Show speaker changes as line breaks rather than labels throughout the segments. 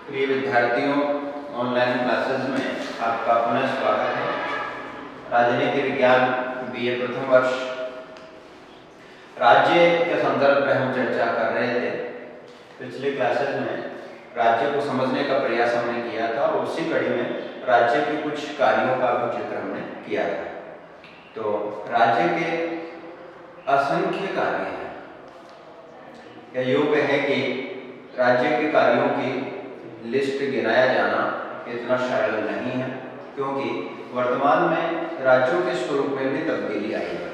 प्रिय विद्यार्थियों, online classes में आपका पुनः स्वागत है। राजनीति विज्ञान बीए प्रथम वर्ष राज्य के संदर्भ में हम चर्चा कर रहे थे। पिछले क्लासेस में राज्य को समझने का प्रयास हमने किया था और उसी कड़ी में राज्य के कुछ कार्यों का भी जिक्र हमने किया था। तो राज्य के असंख्य कार्य हैं। यह योग्य है कि राज्य के कार्यों की लिस्ट गिनाया जाना इतना सरल नहीं है, क्योंकि वर्तमान में राज्यों के स्वरूप में भी तब्दीली आई है।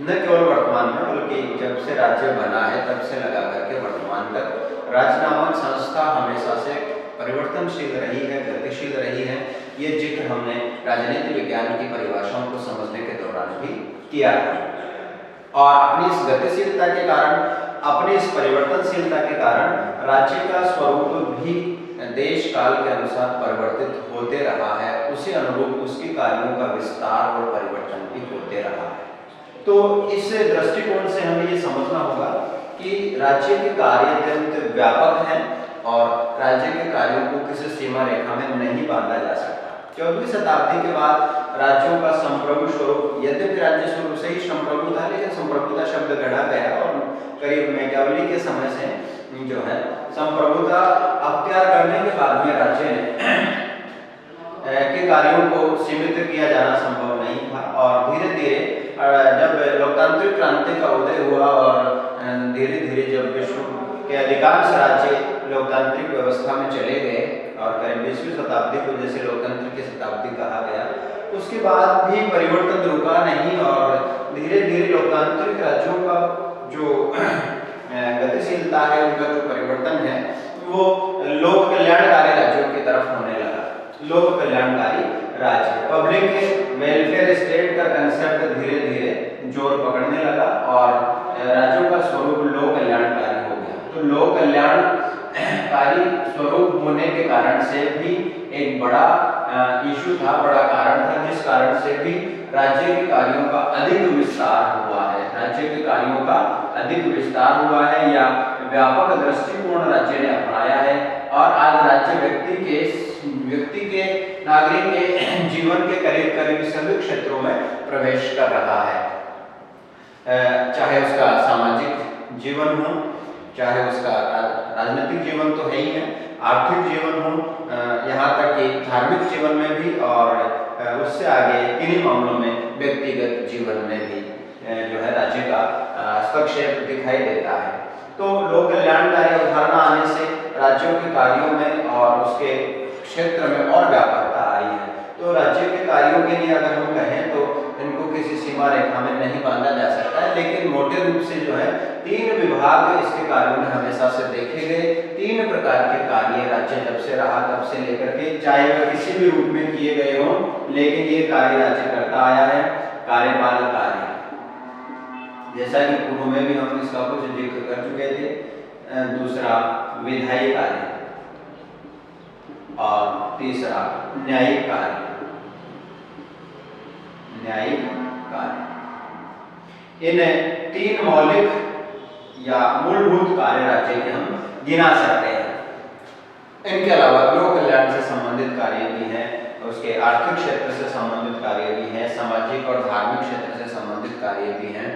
न केवल वर्तमान में, बल्कि जब से राज्य बना है तब से लगा करके वर्तमान तक राज्य नामक संस्था हमेशा से परिवर्तनशील रही है, गतिशील रही है। ये जिक्र हमने राजनीति विज्ञान की परिभाषाओं को समझने के दौरान भी किया था। और अपनी इस गतिशीलता के कारण, अपनी इस परिवर्तनशीलता के कारण राज्य का स्वरूप भी देश काल के अनुसार परिवर्तित होते रहा है। उसी अनुरूप उसके कार्यों का विस्तार और परिवर्तन भी होते रहा है। तो इस दृष्टिकोण से हमें ये समझना होगा कि राज्य के कार्य अत्यंत व्यापक हैं और राज्य के कार्यों को किसी सीमा रेखा में नहीं बांधा जा सकता। 14वीं शताब्दी के बाद राज्यों का संप्रभु स्वरूप, यद्यपि राज्य स्वरूप से ही संप्रभु था, लेकिन संप्रभुता शब्द गढ़ा गया और करीब मैकियावेली के समय से जो है संप्रभुता अख्तियार करने के बाद में राज्य के कार्यों को सीमित किया जाना संभव नहीं था। और धीरे धीरे जब लोकतांत्रिक क्रांति का उदय हुआ और धीरे धीरे जब विश्व के अधिकांश राज्य लोकतांत्रिक व्यवस्था में चले गए और करीब 20वीं शताब्दी को जैसे लोकतंत्र की शताब्दी कहा गया, उसके बाद भी परिवर्तन रुका नहीं और धीरे धीरे लोकतांत्रिक राज्यों का जो गतिशीलता है, उनका जो परिवर्तन है, वो लोक कल्याणकारी राज्यों की तरफ होने लगा। लोक कल्याणकारी राज्य, पब्लिक वेलफेयर स्टेट का कंसेप्ट धीरे धीरे जोर पकड़ने लगा और राज्यों का स्वरूप लोक कल्याणकारी हो गया। तो लोक कल्याणकारी स्वरूप होने के कारण से भी एक बड़ा इशू था, बड़ा कारण था, जिस कारण से भी राज्य के कार्यों का अधिक विस्तार हुआ है। राज्य के कार्यों का अधिक विस्तार हुआ है या व्यापक दृष्टिकोण राज्य ने अपनाया है और आज राज्य व्यक्ति के नागरिक के जीवन के करीब करीब सभी क्षेत्रों में प्रवेश कर रहा है। चाहे उसका सामाजिक जीवन हो, चाहे उसका राजनीतिक जीवन तो है ही है, आर्थिक जीवन हो, यहाँ तक कि धार्मिक जीवन में भी और उससे आगे इन्हीं मामलों में व्यक्तिगत जीवन में भी जो है राज्य का हस्तक्षेप दिखाई देता है। तो लोक कल्याणकारी अवधारणा आने से राज्यों के कार्यों में और उसके क्षेत्र में और व्यापकता आई है। तो राज्य के कार्यों के लिए अगर हम कहें तो इनको किसी सीमा रेखा में नहीं बांधा जा सकता है, लेकिन मोटे रूप से जो है 3 विभाग इसके कार्यों में हमेशा से देखे गए। 3 प्रकार के कार्य राज्य जब से रहा तब से लेकर के, चाहे वह किसी भी रूप में किए गए हों, लेकिन ये कार्य राज्य करता आया है। कार्यपालक कार्य, जैसा कि पूर्व में भी हम इसका कुछ जिक्र कर चुके थे। दूसरा विधायी कार्य और तीसरा न्यायिक कार्य। न्यायिक कार्य, इन 3 मौलिक या मूलभूत कार्य राज्य के हम गिना सकते हैं। इनके अलावा लोक कल्याण से संबंधित कार्य भी हैं, उसके आर्थिक क्षेत्र से संबंधित कार्य भी हैं, सामाजिक और धार्मिक क्षेत्र से संबंधित कार्य भी हैं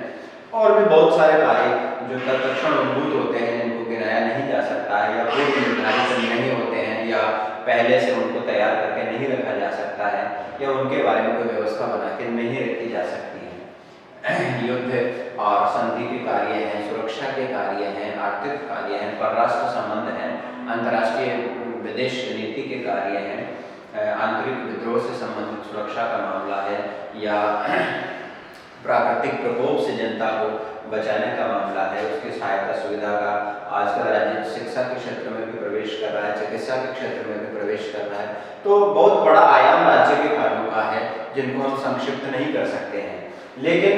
और भी बहुत सारे कार्य जो तत्क्षण उद्भूत होते हैं, जिनको गिनाया नहीं जा सकता है या पूर्व निर्धारित नहीं होते हैं या पहले से उनको तैयार करके नहीं रखा जा सकता है या उनके बारे में कोई व्यवस्था बना के नहीं रखी जा सकती है। युद्ध और संधि के कार्य हैं, सुरक्षा के कार्य हैं, आर्थिक कार्य हैं, परराष्ट्र संबंध हैं, अंतर्राष्ट्रीय विदेश नीति के कार्य हैं, आंतरिक विद्रोह से संबंधित सुरक्षा का मामला है या प्राकृतिक प्रकोप से जनता को बचाने का मामला है, उसकी सहायता सुविधा का। आजकल राज्य शिक्षा के क्षेत्र में भी प्रवेश कर रहा है, चिकित्सा के क्षेत्र में भी प्रवेश कर रहा है। तो बहुत बड़ा आयाम राज्य के कार्यों का है, जिनको हम संक्षिप्त नहीं कर सकते हैं। लेकिन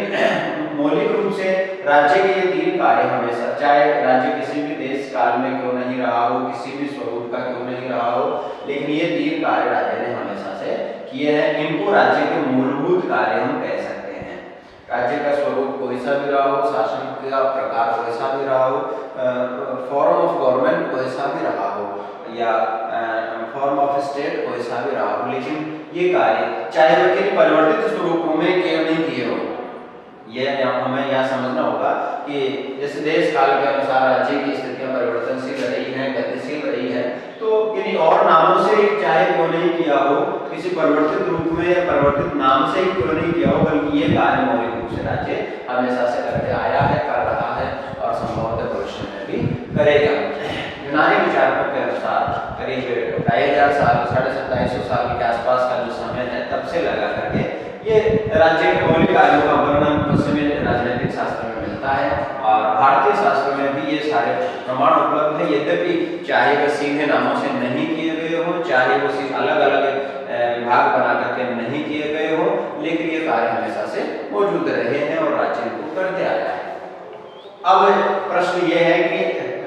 मौलिक रूप से राज्य के ये 3 कार्य हमेशा, चाहे राज्य किसी भी देश काल में क्यों नहीं रहा हो, किसी भी स्वरूप का क्यों नहीं रहा हो, लेकिन ये 3 कार्य राज्य ने हमेशा से किए हैं। इनको राज्य के मूलभूत कार्य हम कह सकते हैं। राज्य का स्वरूप कोई सा भी रहा हो, शासन का प्रकार कोई सा भी रहा हो, फॉर्म ऑफ गवर्नमेंट कोई सा भी रहा हो, या फॉर्म ऑफ स्टेट कोई सा भी रहा हो, लेकिन ये कार्य चाहे वे किन्हीं परिवर्तित स्वरूपों में क्यों नहीं किए हो, ये हमें यहाँ समझना होगा कि जैसे देश काल के अनुसार राज्य की स्थितियां परिवर्तनशील रही हैं, गतिशील रही है, तो किन्हीं और नामों से चाहे क्यों नहीं किया हो, किसी परिवर्तित रूप में या परिवर्तित नाम से ही क्यों नहीं किया हो, बल्कि ये कार्य मौलिक रूप से राज्य हमेशा से करते आया है, कर रहा है और संभवतः भविष्य में भी करेगा। यूनानी विचारकों के अनुसार करीब 2500 साल 2750 साल के आसपास का जो समय है, तब से लगा करके ये राज्य के मौलिक कार्यों का वर्णन पश्चिमी राजनीतिक शास्त्र में मिलता है और भारतीय शास्त्र में भी ये सारे प्रमाण उपलब्ध है। यद्यपि चाहे वे सीधे नामों से नहीं किए गए हों, चाहे वो सिर्फ अलग अलग विभाग बना करके नहीं किए गए हों, लेकिन ये कार्य हमेशा से मौजूद रहे हैं और राज्य को करते आया है। अब प्रश्न ये है कि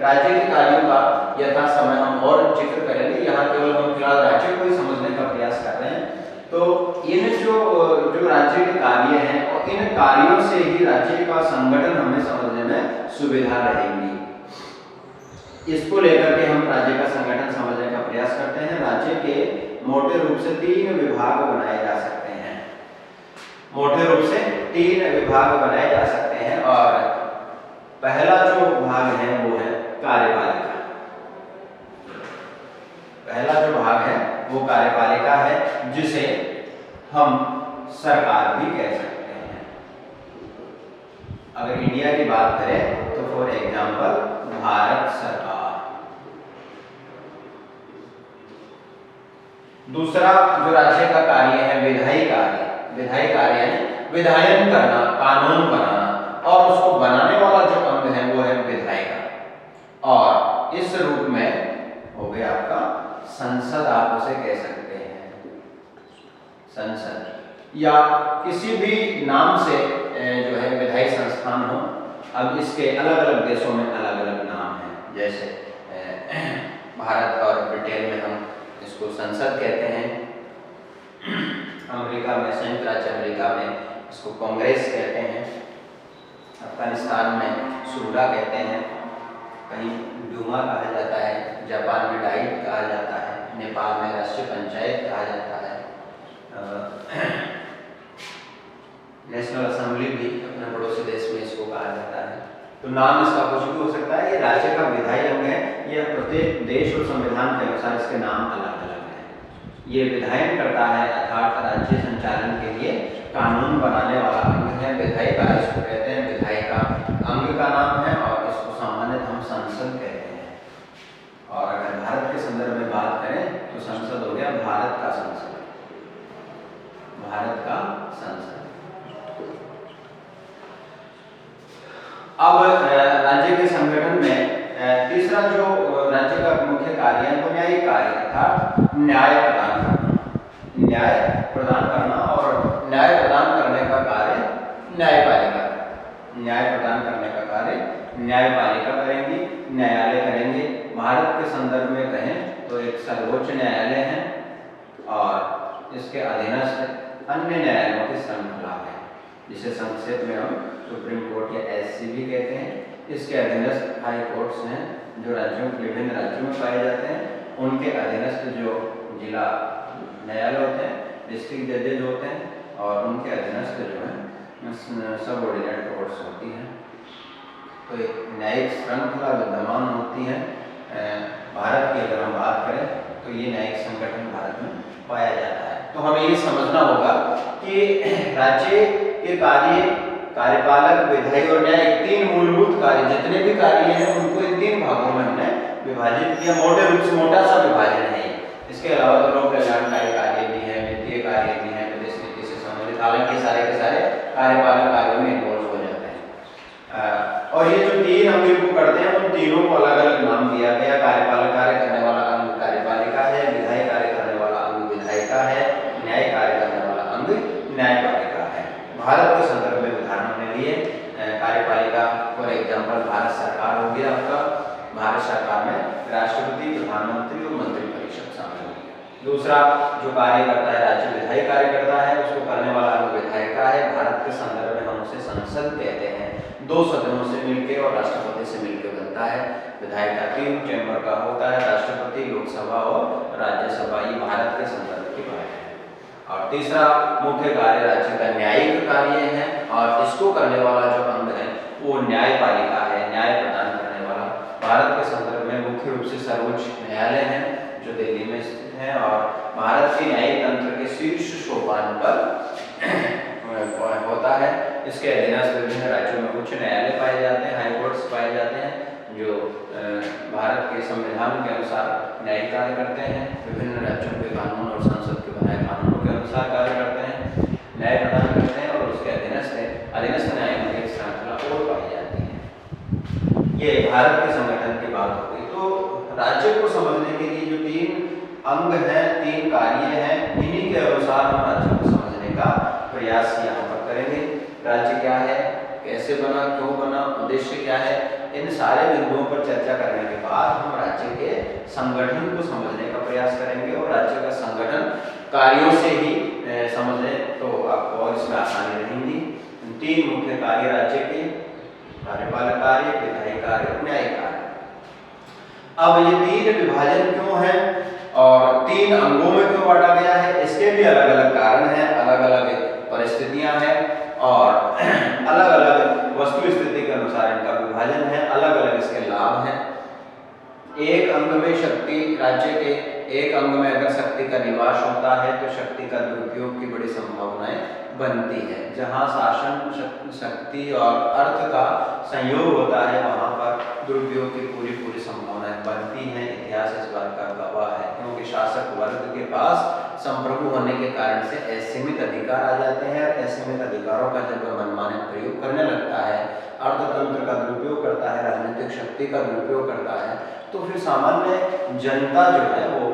राज्य के कार्यों का यथा समय हम और जिक्र करेंगे, यहाँ केवल हम फिलहाल राज्य को ही समझने का प्रयास कर रहे हैं। तो इन जो राज्य के कार्य हैं और इन कार्यों से ही राज्य का संगठन हमें समझने में सुविधा रहेगी। इसको लेकर के हम राज्य का संगठन समझने का प्रयास करते हैं। राज्य के मोटे रूप से 3 विभाग बनाए जा सकते हैं, मोटे रूप से 3 विभाग बनाए जा सकते हैं और पहला जो भाग है वो है कार्यपालिका। पहला जो भाग है वो कार्यपालिका है, जिसे हम सरकार भी कह सकते हैं। अगर इंडिया की बात करें तो फॉर एग्जांपल भारत सरकार। दूसरा जो राज्य का कार्य है विधायी कार्य। विधायी कार्य है विधायन करना, कानून बनाना, और उसको बनाने वाला जो अंग है वो है विधायिका। और इस रूप में हो गया आपका संसद, आप उसे कह सकते हैं संसद, या किसी भी नाम से जो है विधायी संस्थान हो। अब इसके अलग अलग देशों में अलग अलग नाम हैं, जैसे भारत और ब्रिटेन में हम इसको संसद कहते हैं, अमेरिका में, संयुक्त राज्य अमेरिका में इसको कांग्रेस कहते हैं, अफगानिस्तान में शूरा कहते हैं, कहीं डूमा कहा जाता है, जापान में डाइट कहा जाता है, नेपाल में राष्ट्रीय पंचायत कहा जाता है, नेशनल असेंबली भी अपने पड़ोसी देश में इसको कहा जाता है। तो नाम इसका कुछ भी हो सकता है। ये राज्य का विधायी अंग है, यह प्रत्येक देश और संविधान के अनुसार इसके नाम अलग अलग हैं। ये विधायन करता है अर्थात राज्य संचालन के लिए कानून बनाने वाला अंग है विधायिका, इसको कहते हैं विधायिका, अंग का नाम है और इसको सामान्यतः हम संसद कहते हैं। और अगर भारत के संदर्भ में बात करें तो संसद हो गया भारत का संसद, भारत का संसद। अब राज्य के संगठन में तीसरा जो राज्य का मुख्य कार्य है वो न्यायिक कार्य अर्थात न्याय प्रदान करना, न्याय प्रदान करना, और न्याय प्रदान करने का कार्य न्यायपालिका, न्याय प्रदान करने का कार्य न्यायपालिका करेंगी, न्यायालय करेंगे। भारत के संदर्भ में कहें तो एक सर्वोच्च न्यायालय है और इसके अधीनस्थ अन्य न्यायालयों की श्रृंखला है, जिसे संक्षेप में हम सुप्रीम कोर्ट या एससीबी कहते हैं। इसके अधीनस्थ हाई कोर्ट्स हैं जो विभिन्न राज्यों में पाए जाते हैं। उनके अधीनस्थ जो जिला न्यायालय होते हैं, डिस्ट्रिक्ट जजेज होते हैं, और उनके अधीनस्थ जो है सबऑर्डिनेट कोर्ट्स होती हैं। तो एक न्यायिक श्रृंखला विद्यमान होती है। भारत की अगर हम बात करें तो ये न्यायिक संगठन भारत में पाया जाता है। तो हमें ये समझना होगा कि राज्य के कार्य कार्यपालक, विधायी और न्यायिक 3 मूलभूत कार्य, जितने भी कार्य हैं उनको इन 3 भागों में हमने विभाजित किया। मोटे रूप से मोटा सा विभाजन है। इसके अलावा तो लोक कल्याणकारी कार्य भी है, वित्तीय कार्य भी है, विदेश नीति से संबंधित, हालांकि सारे के सारे कार्यपालक कार्यों में इन्वॉल्व हो जाते हैं। और ये जो 3 हम इनको करते हैं उन तीनों को अलग अलग नाम दिया गया। कार्यपालक कार्य करने वाला अंग कार्यपालिका है, विधायी कार्य करने वाला अंग विधायिका है, न्याय कार्य करने वाला अंग न्यायपालिका है। भारत के संदर्भ में उदाहरण हमने लिए, कार्यपालिका फॉर एग्जाम्पल भारत सरकार हो गया आपका। भारत सरकार में राष्ट्रपति, प्रधानमंत्री और मंत्रिपरिषद शामिल हो गया। दूसरा जो कार्य करता है राज्य विधायी कार्य करता है, उसको करने वाला अंग विधायिका है। भारत के संदर्भ में हम उसे संसद कहते हैं। 2 सदनों से मिलकर और राष्ट्रपति से मिलकर बनता है। विधायिका का 3 चैम्बर का होता है, राष्ट्रपति, लोकसभा और राज्यसभा। ये भारत के संदर्भ की बात है। और तीसरा मुख्य कार्य राज्य का न्यायिक कार्य है, और इसको करने वाला जो अंग है वो न्यायपालिका है, न्याय प्रदान करने वाला। भारत के संदर्भ में मुख्य रूप से सर्वोच्च न्यायालय है जो दिल्ली में स्थित है, और भारत के न्यायिक तंत्र के शीर्ष सोपान पर होता है। इसके अधीनस्थ विभिन्न राज्यों में उच्च न्यायालय पाए जाते हैं, हाई कोर्ट्स पाए जाते हैं, जो भारत के संविधान के अनुसार न्यायिक कार्य करते हैं, विभिन्न राज्यों के कानून और संसद के बनाए कानूनों के अनुसार कार्य करते हैं, न्याय प्रदान करते हैं, और उसके अधीनस्थ न्यायालयों की श्रृंखला और पाई जाती है। ये भारत के संगठन की बात हो गई। तो राज्य को समझने के लिए जो 3 अंग हैं, 3 कार्य हैं, इन्हीं के अनुसार हम राज्य को समझने का प्रयास यहाँ पर करेंगे। राज्य क्या है, कैसे बना, क्यों बना, उद्देश्य क्या है, इन सारे बिंदुओं पर चर्चा करने के बाद हम राज्य के संगठन को समझने का प्रयास करेंगे, और राज्य का संगठन कार्यों से ही समझे तो आपको और इसमें आसानी रहेगी। 3 मुख्य कार्य राज्य के: कार्यपालक कार्य, विधायिक कार्य और न्यायिक कार्य। अब ये 3 विभाजन क्यों है और 3 अंगों में क्यों बांटा गया है, इसके भी अलग अलग कारण हैं, अलग अलग परिस्थितियां हैं, और अलग अलग वस्तु स्थिति के अनुसार इनका विभाजन है, अलग अलग इसके लाभ हैं। एक अंग में शक्ति, राज्य के एक अंग में अगर शक्ति का निवास होता है तो शक्ति का दुरुपयोग की बड़ी संभावनाएं बनती है। जहां शासन शक्ति और अर्थ का संयोग होता है वहां पर दुरुपयोग की पूरी संभावनाएं बनती हैं। इतिहास इस बात का गवाह है, क्योंकि शासक वर्ग के पास संप्रभु होने के कारण से असीमित अधिकार आ जाते हैं, और असीमित अधिकारों का जब मनमाने प्रयोग करने लगता है, अर्थतंत्र का दुरुपयोग करता है, राजनीतिक शक्ति का दुरुपयोग करता है, तो फिर सामान्य जनता जो है वो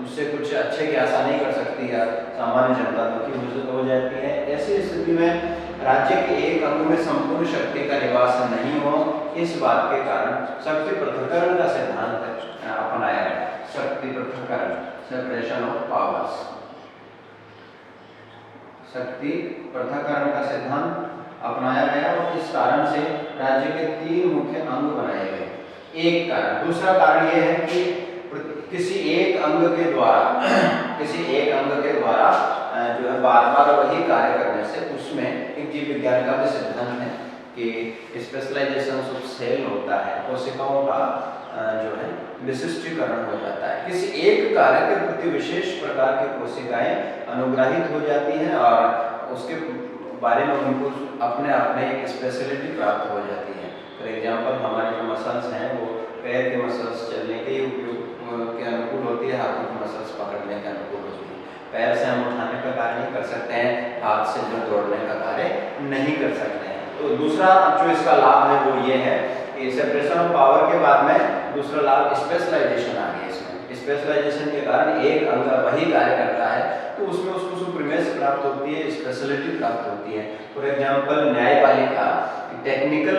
उससे कुछ अच्छे की आशा नहीं कर सकती है, सामान्य जनता दुखी हो जाती है। ऐसी स्थिति में राज्य के एक अंग में संपूर्ण शक्ति का निवास नहीं हो, इस बात के कारण शक्ति पृथक्करण का सिद्धांत अपनाया गया। शक्ति पृथक्करण, सेपरेशन ऑफ पावर्स, शक्ति पृथक्करण का सिद्धांत अपनाया गया, और इस कारण से राज्य के 3 मुख्य अंग बनाए गए। एक कारण। दूसरा कारण यह है कि किसी एक अंग के द्वारा जो है बार वही कार्य करने से उसमें एक जीव विज्ञान का भी सिद्धांत है कि स्पेशलाइजेशन ऑफ सेल होता है, कोशिकाओं का जो है विशिष्टीकरण हो जाता है। किसी एक कार्य के प्रति विशेष प्रकार की कोशिकाएं अनुग्रहित हो जाती हैं, और उसके बारे में उनको अपने एक स्पेशलिटी प्राप्त हो जाती है। फॉर एग्जाम्पल, हमारे जो मसल्स हैं वो पैर के मसल्स चलने के उपयोग के अनुकूल होती है, हाथों की मसल्स पकड़ने के अनुकूल होती है। पैर से हम उठाने का कार्य नहीं कर सकते हैं, हाथ से जो दौड़ने का कार्य नहीं कर सकते हैं। तो दूसरा जो इसका लाभ है वो ये है कि सेपरेशन ऑफ पावर के बाद में दूसरा लाभ स्पेशलाइजेशन आ गया। इसमें स्पेशलाइजेशन के कारण एक अंग वही कार्य करता है तो उसमें उसको सुप्रीमेसी प्राप्त होती है, स्पेशलिटी प्राप्त होती है। फॉर एग्जाम्पल, न्यायपालिका टेक्निकल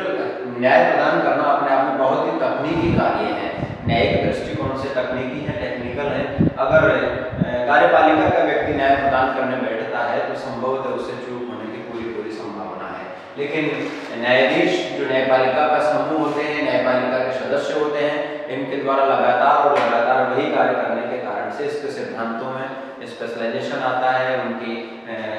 न्याय प्रदान करना अपने आप में बहुत ही तकनीकी कार्य है, न्यायिक दृष्टिकोण से तकनीकी है, टेक्निकल है। अगर कार्यपालिका का व्यक्ति न्याय प्रदान करने बैठता है तो संभवतः उससे चूक होने की पूरी संभावना है। लेकिन न्यायाधीश जो न्यायपालिका का समूह होते हैं, न्यायपालिका के सदस्य होते हैं, इनके द्वारा लगातार वही कार्य करने के कारण से इसके सिद्धांतों में स्पेशलाइजेशन आता है, उनकी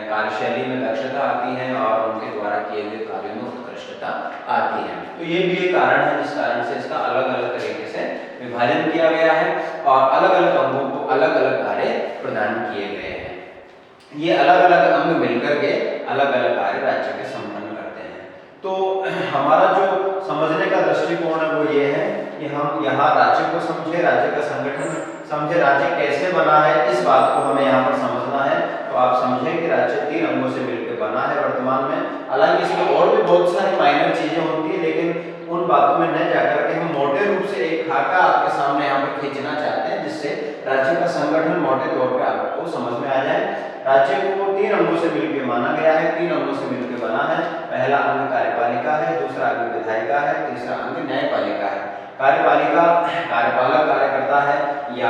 कार्यशैली में दक्षता आती है, और उनके द्वारा किए गए कार्यों में उत्कृष्टता आती है। तो ये भी एक कारण है जिस कारण से इसका अलग अलग तरीके से विभाजन किया गया है, और अलग अलग अंगों को अलग अलग कार्य प्रदान किए गए हैं। ये अलग अलग अंग मिलकर के अलग अलग कार्य राज्य के संपन्न करते हैं। तो हमारा जो समझने का दृष्टिकोण है वो ये है कि हम यहाँ राज्य को समझे, राज्य का संगठन समझे, राज्य कैसे बना है, इस बात को हमें यहाँ पर समझना है। तो आप समझें कि राज्य 3 अंगों से मिलकर बना है वर्तमान में। हालांकि इसमें और भी बहुत सारी माइनर चीजें होती है, लेकिन उन बातों में न जाकर के हम मोटे रूप से एक खाका आपके सामने यहाँ पर खींचना चाहते हैं, जिससे राज्य का संगठन मोटे तौर पर आपको समझ में आ जाए। राज्य को 3 अंगों से मिलकर माना गया है, 3 अंगों से मिलकर बना है। पहला अंग कार्यपालिका है, दूसरा अंग विधायिका है, तीसरा अंग न्यायपालिका है। कार्यपालिका कार्यपालक कार्य करता है, या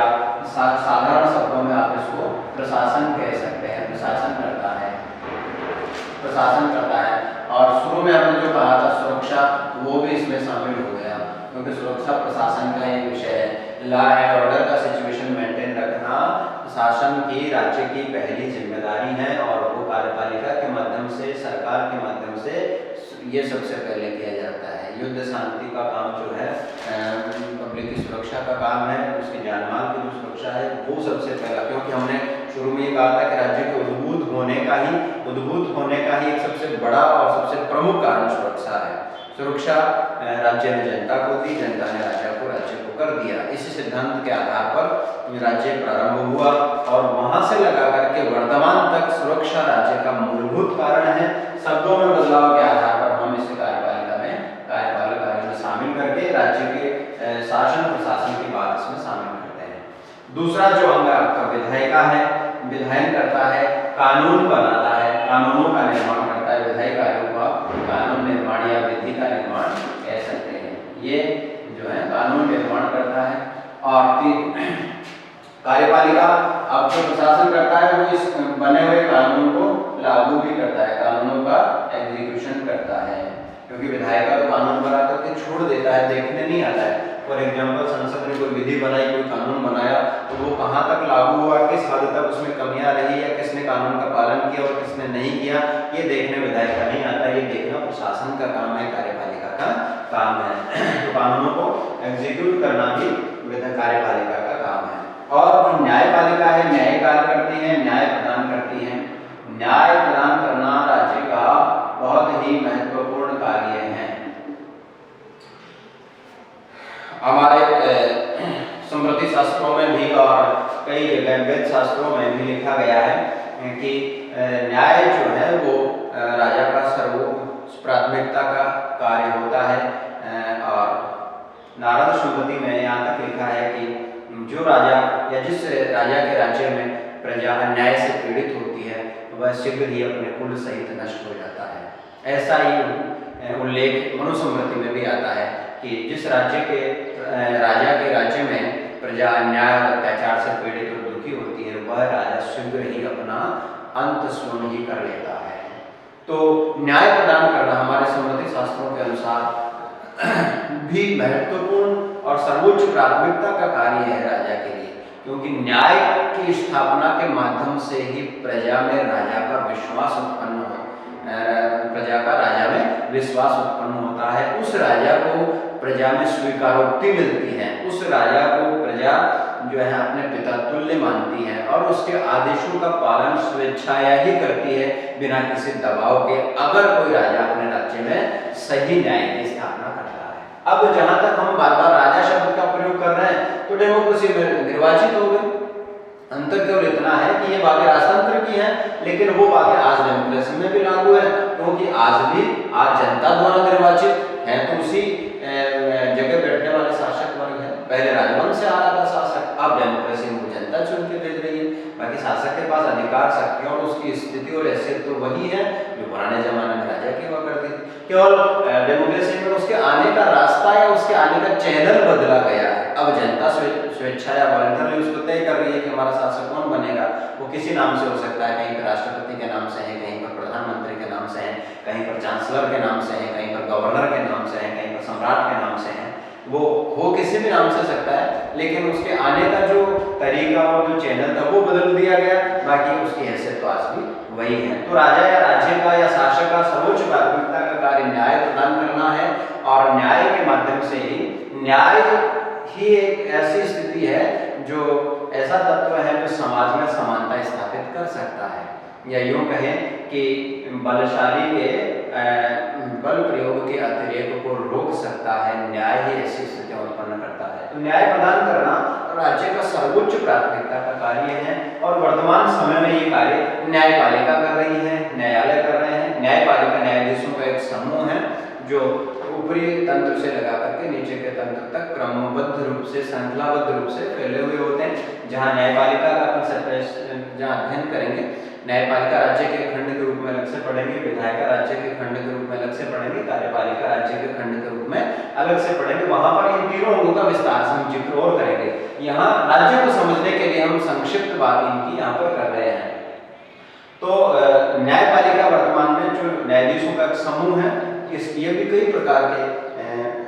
साधारण शब्दों में आप इसको प्रशासन कह सकते हैं, प्रशासन करता है। और शुरू में हमने जो कहा था सुरक्षा, वो भी इसमें शामिल हो गया, क्योंकि सुरक्षा प्रशासन का एक विषय है। लॉ एंड ऑर्डर का सिचुएशन मेंटेन रखना शासन की, राज्य की पहली जिम्मेदारी है, और वो कार्यपालिका के माध्यम से, सरकार के माध्यम से ये सबसे पहले किया जाता है। युद्ध शांति का काम जो है, पब्लिक की सुरक्षा का काम है, उसकी जान माल की जो सुरक्षा है वो सबसे पहला, क्योंकि हमने शुरू में ये कहा था कि राज्य के उद्भूत होने का ही एक सबसे बड़ा और सबसे प्रमुख कारण सुरक्षा है। सुरक्षा राज्य ने जनता को दी, जनता ने राज्य को कर दिया। इस सिद्धांत के आधार पर राज्य प्रारंभ हुआ, और वहां से लगा करके वर्तमान तक सुरक्षा राज्य का मूलभूत कारण है। शब्दों में बदलाव के आधार पर हम इसे कार्यपालिका में, कार्यपालक कार्य में शामिल करके राज्य के शासन प्रशासन की बात इसमें शामिल करते हैं। दूसरा जो अंग आपका विधायिका है, विधायन करता है, कानून बनाता है, कानूनों का निर्माण करता है। विधायी कार्यों का कानून निर्माण या विधि का निर्माण कह सकते हैं। ये जो है कानून निर्माण करता है। और कार्यपालिका अब जो प्रशासन करता है वो इस बने हुए कानून को लागू भी करता है, कानूनों का एग्जीक्यूशन करता है, क्योंकि विधायिका तो कानून बना करके छोड़ देता है, देखने नहीं आता है। फॉर एग्जाम्पल संसद ने कोई विधि बनाई, कोई कानून बनाया, तो वो कहाँ तक लागू हुआ, किस हद तक उसमें कमियां रही, या किसने कानून का पालन किया और किसने नहीं किया, ये देखने विधायिका नहीं आता, ये देखना प्रशासन का काम है, कार्यपालिका का काम है। तो कानूनों को एग्जीक्यूट करना भी कार्यपालिका का काम है। और न्यायपालिका है, न्याय कार्य करती है, न्याय प्रदान करती है। न्याय प्रदान करना राज्य का बहुत ही महत्वपूर्ण कार्य है। हमारे स्मृति शास्त्रों में भी और कई जगह वेद शास्त्रों में भी लिखा गया है कि न्याय जो है वो राजा का सर्वोच्च प्राथमिकता का कार्य होता है। और नारद स्मृति में यहाँ तक लिखा है कि जो राजा या जिस राजा के राज्य में प्रजा अन्याय से पीड़ित होती है, वह शीघ्र ही अपने कुल सहित नष्ट हो जाता है। ऐसा ही उल्लेख मनुस्मृति में भी आता है कि जिस राज्य के राजा के राज्य में प्रजा अन्याय और अत्याचार से पीड़ित और दुखी होती है, वह राजा शीघ्र ही अपना अंत स्वयं ही कर लेता है। तो न्याय प्रदान करना हमारे स्मृति शास्त्रों के अनुसार भी महत्वपूर्ण और सर्वोच्च प्राथमिकता का कार्य है राजा के लिए, क्योंकि न्याय की स्थापना के माध्यम से ही प्रजा में राजा का विश्वास उत्पन्न हो, प्रजा का राजा में विश्वास उत्पन्न होता है। उस राजा को प्रजा में स्वीकारोक्ति मिलती है, उस राजा को प्रजा जो है अपने पिता तुल्य मानती है, और उसके आदेशों का पालन स्वेच्छाया ही करती है, बिना किसी दबाव के, अगर कोई राजा अपने राज्य में सही न्याय की स्थापना करता है। अब जहां तक हम बार बार राजा शब्द का प्रयोग कर रहे हैं, तो डेमोक्रेसी में निर्वाचित हो गए। अंतर केवल इतना है कि ये बातें राजतंत्र की हैं, लेकिन वो बातें आज डेमोक्रेसी में भी लागू है, क्योंकि आज जनता द्वारा निर्वाचित है, तो उसी जगह बैठने वाले शासक वर्ग है। पहले राजवंश से आ रहा था शासक, अब डेमोक्रेसी में जनता चुन के भेज रही है। बाकी शासक के पास अधिकार, शक्तियां और उसकी स्थिति और हैसियत तो वही है जो पुराने जमाने में राजा की हुआ करती थी। केवल डेमोक्रेसी में उसके आने का रास्ता या उसके आने का चैनल बदला गया है। अब जनता स्वेच्छा या वॉलंटरली उसको तय कर रही है कि हमारा शासक कौन बनेगा। वो किसी नाम से हो सकता है, कहीं पर राष्ट्रपति के नाम से है, कहीं पर प्रधानमंत्री के नाम से है, कहीं पर चांसलर के नाम से है, कहीं पर गवर्नर के नाम से है, कहीं पर सम्राट के नाम से है। वो किसी भी नाम से सकता है, लेकिन उसके आने का जो तरीका और जो चैनल था वो बदल दिया गया। बाकी उसकी हैसियत तो आज भी वही है। तो राजा या राज्य का या शासक का सर्वोच्च प्राथमिकता का कार्य न्याय प्रदान करना है, और न्याय के माध्यम से न्याय ही एक ऐसी स्थिति है जो ऐसा तत्व है जो समाज में समानता स्थापित कर सकता है, या यूं कहें कि बलशाली के बल प्रयोग के अतिरेक को रोक सकता है। न्याय ही ऐसी स्थितियां उत्पन्न करता है। तो न्याय प्रदान करना राज्य का सर्वोच्च प्राथमिकता का कार्य है, और वर्तमान समय में ये कार्य न्यायपालिका कर रही है, न्यायालय कर रहे हैं। न्यायपालिका न्यायाधीशों का एक समूह है जो ऊपरी तंत्र से लगा करके नीचे के तंत्र तक क्रमबद्ध रूप से, श्रृंखलाबद्ध रूप से फैले हुए होते हैं। जहाँ न्यायपालिका का जहाँ अध्ययन करेंगे, न्यायपालिका राज्य के खंड के रूप में अलग से पढ़ेंगे, विधायिका राज्य के खंड के रूप में अलग से पढ़ेंगे, कार्यपालिका राज्य के खंड के रूप में अलग से पढ़ेंगे। वहां पर इन तीनों अंगों का विस्तार से हम जिक्र और करेंगे। यहाँ राज्य को समझने के लिए हम संक्षिप्त बात इनकी यहाँ पर कर रहे हैं। तो न्यायपालिका वर्तमान में जो न्यायाधीशों का समूह है। ये भी कई प्रकार के,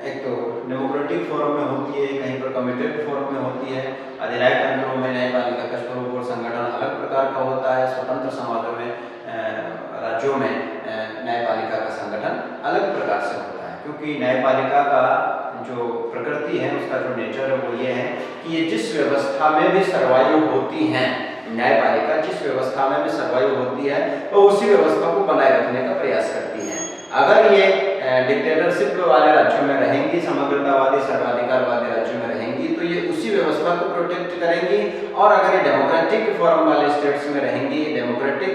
एक तो डेमोक्रेटिक फॉर्म में होती है, कहीं पर कमिटेड फॉर्म में होती है। अधिनायक तंत्रों में न्यायपालिका का स्वरूप और संगठन अलग प्रकार का होता है। स्वतंत्र समाजों में, राज्यों में न्यायपालिका का संगठन अलग प्रकार से होता है, क्योंकि न्यायपालिका का जो प्रकृति है, उसका जो नेचर है वो ये है कि ये जिस व्यवस्था में भी सर्वायु होती है, न्यायपालिका जिस व्यवस्था में भी सर्वायु होती है तो उसी व्यवस्था को बनाए रखने का प्रयास करती है। अगर ये डिक्टेटरशिप वाले राज्यों में रहेंगी, समग्रतावादी सर्वाधिकारवादी राज्यों में रहेंगी, तो ये उसी व्यवस्था को प्रोटेक्ट करेंगी। और अगर ये डेमोक्रेटिक फॉर्म वाले स्टेट्स में रहेंगी, डेमोक्रेटिक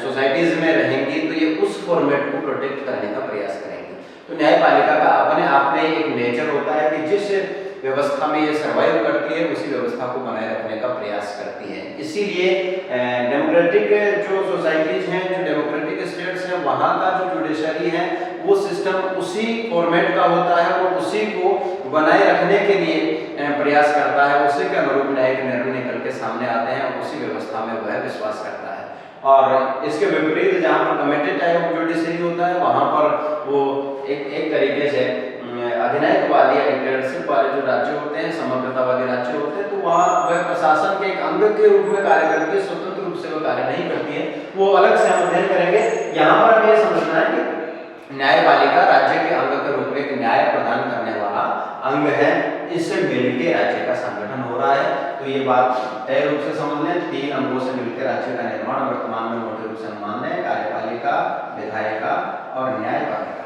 सोसाइटीज में रहेंगी, तो ये उस फॉर्मेट को प्रोटेक्ट करने का प्रयास करेंगी। तो न्यायपालिका का अपने आप में एक नेचर होता है कि जिस व्यवस्था में ये सर्वाइव करती है, उसी व्यवस्था को बनाए रखने का प्रयास करती है। इसीलिए डेमोक्रेटिक जो सोसाइटीज हैं, जो डेमोक्रेटिक स्टेट्स हैं, वहाँ का जो जुडिशरी है वो सिस्टम उसी फॉर्मेट का होता है और उसी को बनाए रखने के लिए प्रयास करता है। उसी के अनुरूप न्यायिक निर्णय निकल के सामने आते हैं और उसी व्यवस्था में वह विश्वास करता है। और इसके विपरीत जहाँ पर कमिटेड टाइप ऑफ जुडिशरी होता है, वहाँ पर वो एक तरीके से अधिनायकवादी या डिक्टेटरशिप वाले जो राज्य होते हैं, समग्रतावादी राज्य होते हैं, तो वहाँ वह प्रशासन के एक अंग के रूप में कार्य करती है, स्वतंत्र रूप से वो कार्य नहीं करती है। वो अलग से हम अध्ययन करेंगे। यहाँ पर हमें यह समझना है कि न्यायपालिका राज्य के अंग के रूप में एक न्याय प्रदान करने वाला अंग है। इससे मिलकर राज्य का संगठन हो रहा है। तो ये बात तय रूप से समझ लें, 3 अंगों से मिलकर राज्य का निर्माण वर्तमान में मोटे रूप से हम मान लें। कार्यपालिका, विधायिका और न्यायपालिका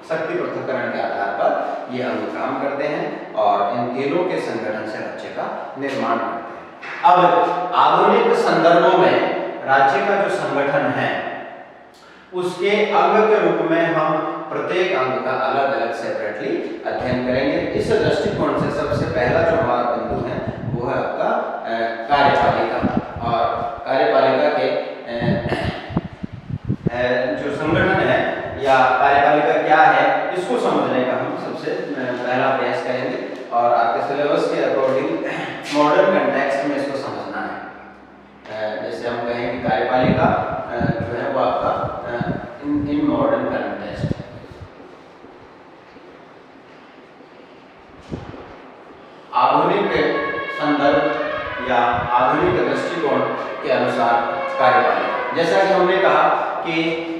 शक्ति पृथक्करण के आधार पर ये अंग काम करते हैं और इन तीनों के संगठन से राज्य का निर्माण करते हैं। अब आधुनिक संदर्भों में राज्य का जो संगठन है, उसके अंग के रूप में हम प्रत्येक अंग का अलग अलग सेपरेटली अध्ययन करेंगे। इस दृष्टिकोण से सबसे पहला जो हमारा बिंदु है वो है आपका कार्यपालिका। और कार्यपालिका के जो संगठन है या कार्यपालिका क्या है, इसको समझने का हम सबसे पहला प्रयास करेंगे। और आपके सिलेबस के अकॉर्डिंग मॉडर्न कंटेक्स्ट में इसको समझना है। जैसे हम कहें कि कार्यपालिका जो है वो आपका इन मॉडर्न कंटेक्स्ट, आधुनिक संदर्भ या आधुनिक दृष्टिकोण के अनुसार कार्यपालिका, जैसा कि हमने कहा कि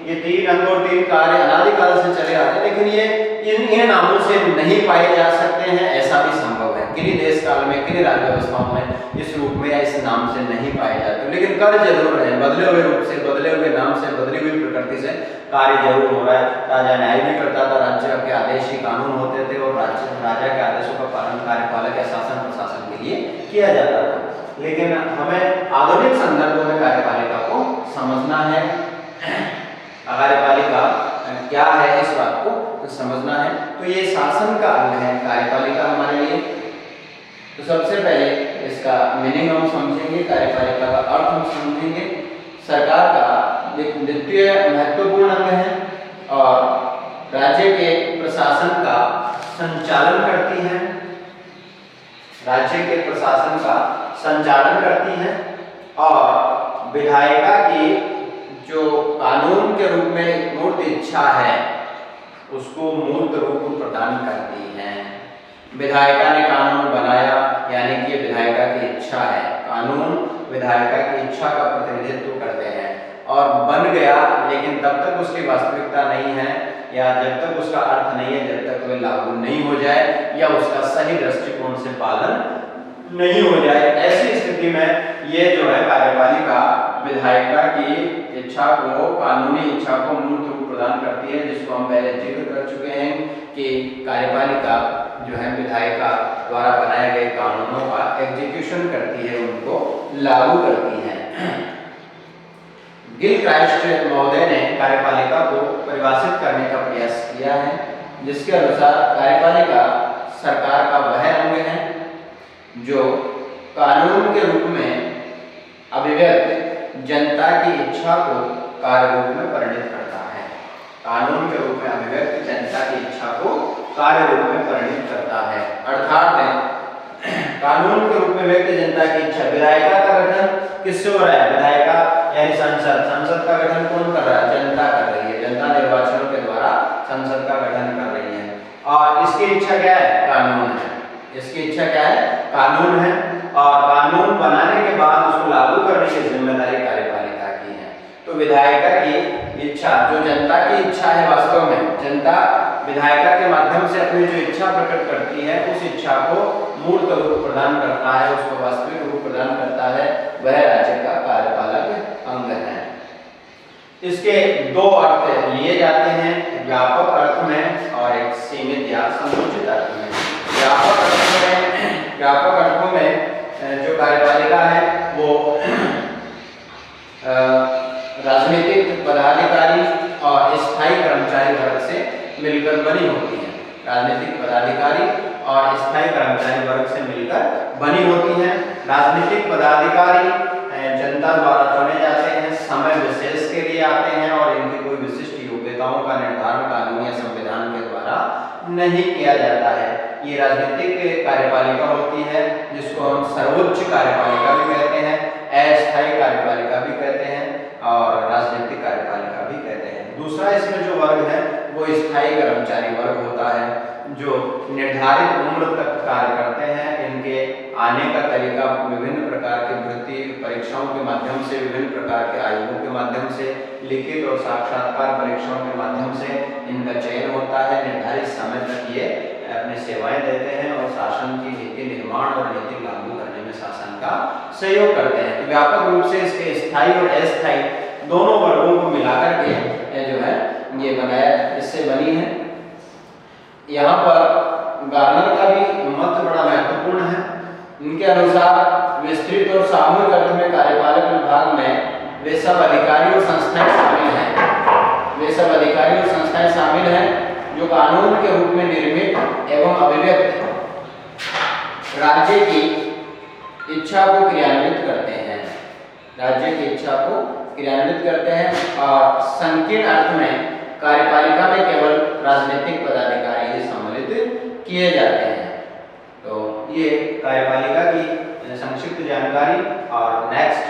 ये 3 अंग और 3 कार्य अनादिकाल से चले आते हैं, लेकिन ये इन नामों से नहीं पाए जा सकते हैं, ऐसा भी संभव है। किन्हीं देश काल में, किन्हीं राज्य व्यवस्थाओं में इस रूप में या इस नाम से नहीं पाए जाते, लेकिन कर जरूर रहे हैं। बदले हुए रूप से, बदले हुए नाम से, बदली हुई प्रकृति से कार्य जरूर हो रहा है। राजा न्याय भी करता था, राज्य के आदेश ही कानून होते थे और राजा के आदेशों का पालन कार्यपालक या शासन प्रशासन के लिए किया जाता था। लेकिन हमें आधुनिक संदर्भों में कार्यपालिका को समझना है। कार्यपालिका क्या है, इस बात को समझना है। तो ये शासन का अंग है कार्यपालिका हमारे लिए। तो सबसे पहले इसका मीनिंग हम समझेंगे, कार्यपालिका का अर्थ हम समझेंगे। सरकार का एक द्वितीय महत्वपूर्ण अंग है और राज्य के प्रशासन का संचालन करती है। राज्य के प्रशासन का संचालन करती है और विधायिका की जो कानून के रूप में मूर्त इच्छा है, उसको मूर्त रूप प्रदान करती है। विधायिका ने कानून बनाया, यानी कि विधायिका की इच्छा है। कानून विधायिका की इच्छा का प्रतिनिधित्व करते हैं और बन गया, लेकिन तब तक उसकी वास्तविकता नहीं है या जब तक उसका अर्थ नहीं है, जब तक वह लागू नहीं हो जाए या उसका सही दृष्टिकोण से पालन नहीं हो जाए, ऐसी स्थिति में ये जो है कार्यपालिका विधायिका की इच्छा को, कानूनी इच्छा को मूर्त रूप प्रदान करती है, जिसको हम पहले जिक्र कर चुके हैं कि कार्यपालिका जो है विधायिका द्वारा बनाए गए कानूनों का एग्जीक्यूशन करती है, उनको लागू करती है। गिलक्राइस्ट महोदय ने कार्यपालिका को परिभाषित करने का प्रयास किया है, जिसके अनुसार कार्यपालिका सरकार का वह अंग है जो कानून के रूप में अभिव्यक्त जनता की इच्छा को कार्य रूप में परिणत करता है। कानून के रूप में अभिव्यक्त जनता की इच्छा को कार्य रूप में परिणत करता है। अर्थात कानून के रूप में व्यक्त जनता की इच्छा। विधायिका का गठन किससे हो रहा है? विधायिका यानी संसद। संसद का गठन कौन कर रहा है? जनता कर रही है। जनता निर्वाचनों के द्वारा संसद का गठन कर रही है। और इसकी इच्छा क्या है? कानून है। इसकी इच्छा क्या है? कानून है। और कानून बनाने के बाद उसको लागू करने की जिम्मेदारी कार्यपालिका की है। तो विधायिका की इच्छा, जो जनता की इच्छा है, वास्तव में जनता विधायिका के माध्यम से अपनी जो इच्छा प्रकट करती है, उस इच्छा को मूर्त रूप प्रदान करता है, उसको वास्तविक रूप प्रदान करता है, वह राज्य का कार्यपालक अंग है। इसके दो अर्थ लिए जाते हैं, व्यापक अर्थ में और एक सीमित या संकुचित अर्थ में। व्यापक अर्थों में जो कार्यपालिका है वो राजनीतिक पदाधिकारी और स्थायी कर्मचारी वर्ग से मिलकर बनी होती है। राजनीतिक पदाधिकारी और स्थायी कर्मचारी वर्ग से मिलकर बनी होती है। राजनीतिक पदाधिकारी जनता द्वारा चुने जाते हैं, समय विशेष के लिए आते हैं और इनकी कोई विशिष्ट योग्यताओं का निर्धारण कानून या संविधान के द्वारा नहीं किया जाता है। ये राजनीतिक कार्यपालिका होती है, जिसको हम सर्वोच्च कार्यपालिका भी कहते हैं, अस्थायी कार्यपालिका भी कहते हैं और राजनीतिक कार्यपालिका भी कहते हैं। दूसरा इसमें जो वर्ग है वो स्थायी कर्मचारी वर्ग होता है, जो निर्धारित उम्र तक कार्य करते हैं। इनके आने का तरीका विभिन्न प्रकार की भर्ती परीक्षाओं के माध्यम से, विभिन्न प्रकार के आयोगों के माध्यम से, लिखित और साक्षात्कार परीक्षाओं के माध्यम से इनका चयन होता है। निर्धारित समय तक ये अपनी सेवाएं देते हैं और शासन की नीति निर्माण और नीति लागू करने में शासन का सहयोग करते हैं। तो व्यापक रूप से इसके स्थायी और अस्थायी दोनों वर्गों को मिलाकर के जो है ये बनाया, इससे बनी है। यहाँ पर गार्नर का भी मत बड़ा महत्वपूर्ण है। इनके अनुसार विस्तृत और सामूहिक अर्थ में कार्यपालक विभाग में वे सब अधिकारी और संस्थाएं शामिल हैं। वे सब अधिकारी और संस्थाएं शामिल हैं जो कानून के रूप में निर्मित एवं अभिव्यक्त राज्य की इच्छा को क्रियान्वित करते हैं। राज्य की इच्छा को क्रियान्वित करते हैं और संकीर्ण अर्थ में कार्यपालिका में केवल राजनीतिक पदाधिकारी ही सम्मिलित किए जाते हैं। तो ये कार्यपालिका की संक्षिप्त जानकारी, और नेक्स्ट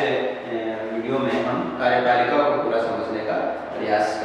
वीडियो में हम कार्यपालिका को पूरा समझने का प्रयास करेंगे।